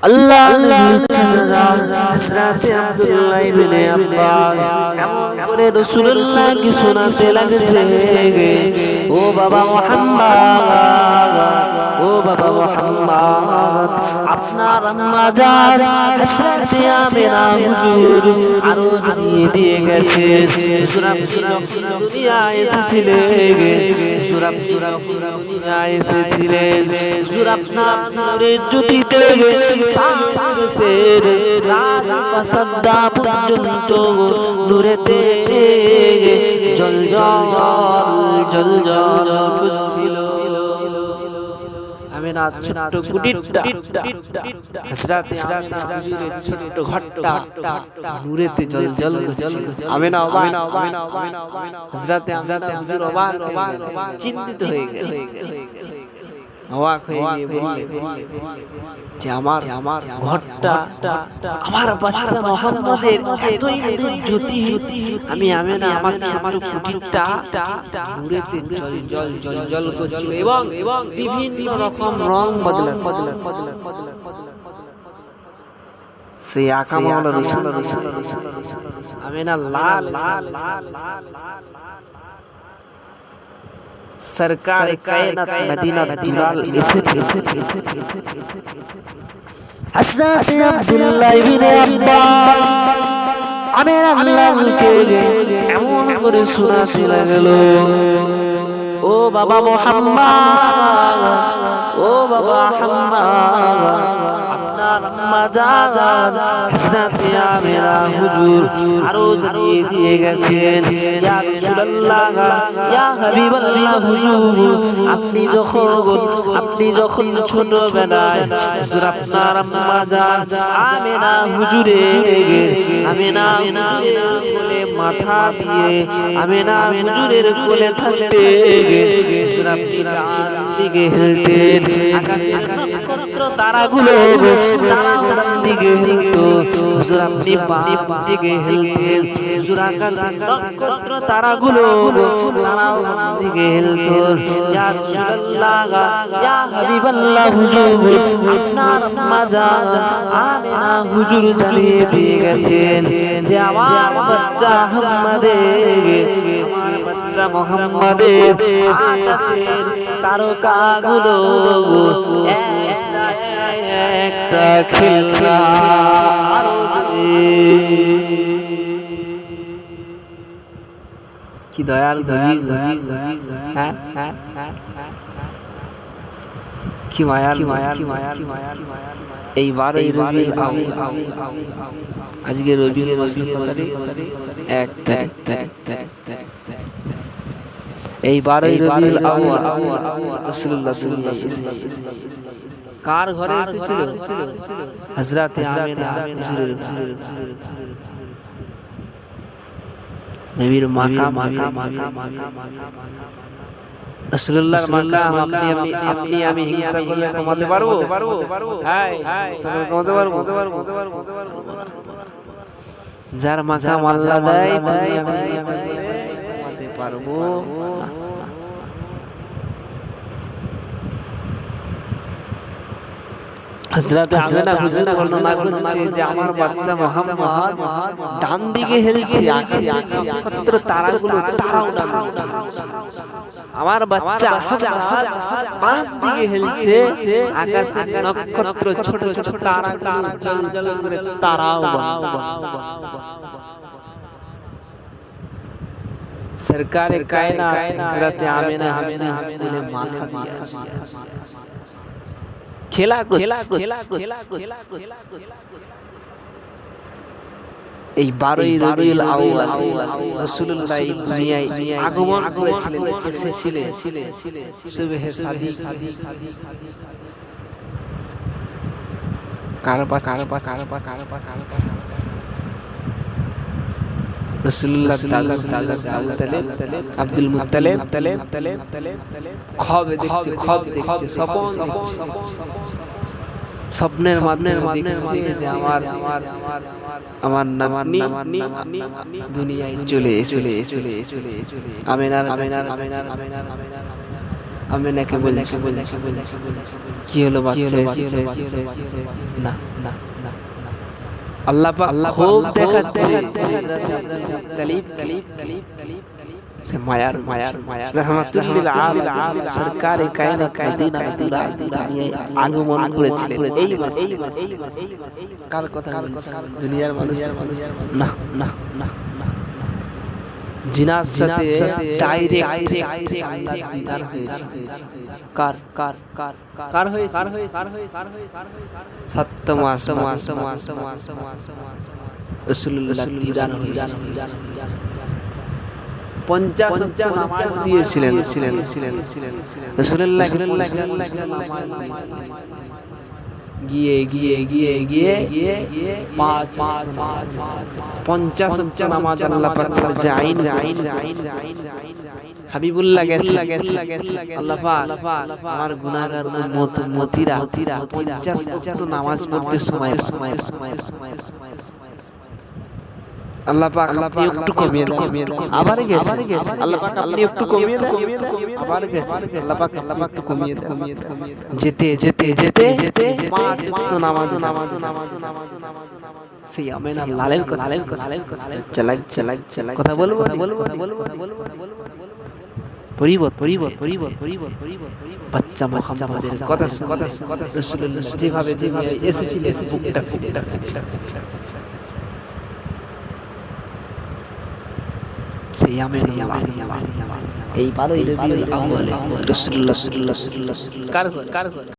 আল্লাহ হযরতে আব্দুল্লাহ ইবনে আব্বাস এমন করে রাসূলুল্লাহকে শোনাতে লাগছে, ও বাবা মুহাম্মদ, ও বাবা মুহাম্মদ, আপনার আম্মা জান হযরতে আমিনা হুজুর আরো জানিয়ে দিয়ে গেছে, হুজুর আপনি যখন দুনিয়ায় এসেছিলেন, হুজুর আপনি যখন দুনিয়ায় এসেছিলেন, হুজুর আপনার নূরের জ্যোতিতে সাগরের রাজপ্রাসাদ পর্যন্ত নূরেতে জ্বলজ্বল করছিল। আমিনা ছোট্ট কুটিরটা, হযরতে হুজুরের ছোট্ট ঘরটা নূরেতে জ্বলজ্বল করছিল। আমিনা হযরতে হুজুর অবাক চিন্তিত হয়ে গেছে, অবাক হয়ে গিয়ে যে আমার ঘরটা, আমার বাচ্চা মুহাম্মাদের এতই জ্যোতি, আমি আমিনা আমাকে আমার কুটিরটা নূরেতে জ্বলজ্বল করছিল এবং বিভিন্ন রকম রং বদলা সে আকা মাওলা রাসূল আমিনা লাল सरकार कायनात मदीना दुलाल এসেছে। হযরত আব্দুল্লাহ ইবনে আব্বাস আমিনা আল্লাহকে এমন করে শোনাতে লাগলো, ও বাবা মুহাম্মদ, ও বাবা মুহাম্মদ, আপনার আম্মা জান হযরতে আমিনা হুজুর আরো জানিয়ে দিয়ে গেছেন, ইয়া রাসূলুল্লাহ, ইয়া হাবিবাল্লাহ হুজুর, আপনি যখন ছোটবেলায় হুজুর আপনার আম্মা জান আমিনা কোলে মাথা দিয়ে আমিনা হুজুরের কোলে থাকতে হুজুর আপনি ডান দিকে হেলতেন, আকাশের নক্ষত্র তারাগুলো ডান দিকে হেলতো, হুজুর আপনি বাম দিকে হেলতেন, হুজুর আকাশের নক্ষত্র তারাগুলো ডান দিকে হেলতো। ইয়া রাসূলুল্লাহ, ইয়া হাবিবাল্লাহ হুজুর, আপনার আম্মা জান আমিনা হুজুর জানিয়ে দিয়ে গেছেন যে আমার বাচ্চা মুহাম্মাদের আকাশের তারকাগুলো একটা খেলনা আরো কি দয়াল কি মায়া, এই 12ই রবিউল আউয়াল, আজকে রবিউল মাসের কত তারিখ? 1 তারিখ। এই 12ই রবিউল আউয়াল রাসূলুল্লাহ সাল্লাল্লাহু আলাইহি ওয়াসাল্লাম কার ঘরে এসেছিল? হযরতে আমিনা হুজুরের নবীর মাকাম রাসূলুল্লাহর মাকাম আপনি আমি হিংসা করলে কমাতে পারবো? কমাতে পারবো? যার মাকাম আল্লাহ দেয় তুমি আমি কমাতে পারবো? হযরত আমিনা হুজুর বর্ণনা করছে যে আমার বাচ্চা মুহাম্মদ ডান দিকে হেলছে, আকাশের নক্ষত্র তারাগুলো তারাও আমার বাচ্চা বাম দিকে হেলছে, আকাশের নক্ষত্র ছোট ছোট তারাগুলো জ্বলজ্বল করে তারাও সরকার কায়নাত হযরত আমিনা কোলে মাথা দিয়ে খেলা এই 12ই রবিউল আউয়াল রাসূলুল্লাহ দুনিয়ায় আগমন করেছিলেন, এসেছিলেন সুবহে সাদিক। কারবা রাসূলুল্লাহ আব্দুল মুত্তালিব খব দেখছে স্বপ্নের মাধ্যমে দেখছে যে আমার নাতনি দুনিয়ায় চলে এসেছে। আমিনার আমিনাকে বলেছে কি হলো বাচ্চা না না না আল্লাহ পাক খুব দেখাচ্ছে সে মায়ার রহমাতুল্লিল আলামিন সরকারে কায়নাত মদিনা দুনিয়ায় আগমন করেছিলেন এই কার কথা দুনিয়ার মানুষ না না না জিনার সাথে ডাইরেক্ট আল্লাহ দিদার হয়েছে কার কার কার কার হয়েছে সপ্তম আসমান রাসূলুল্লাহ দিদার হয়েছে 50 নামাজ দিয়েছিলেন রাসূলুল্লাহ গিয়ে গিয়ে গিয়ে গিয়ে গিয়ে 50 নামাজ আল্লাহ পাক জাইন হাবিবুল্লাহ গেছে আল্লাহ পাক আমার গুনাহগার উম্মতিরা 50 নামাজ পড়তে সময় আল্লাহ পাক আপনি একটু কমিয়ে দেন আবার গেছে আল্লাহ পাক আপনি একটু কমিয়ে দেন আবার গেছে আল্লাহ পাক একটু কমিয়ে দেন যেতে যেতে যেতে যেতে 5 নামাজ সেই আমিনা লালের কথা চালাক কথা বলবো পরিবর্তন বাচ্চা মুহাম্মাদের কথা রাসূলুল্লাহ যেভাবে এসেছিলেন এই 12 রবিউল আউয়ালে রাসূলুল্লাহ কার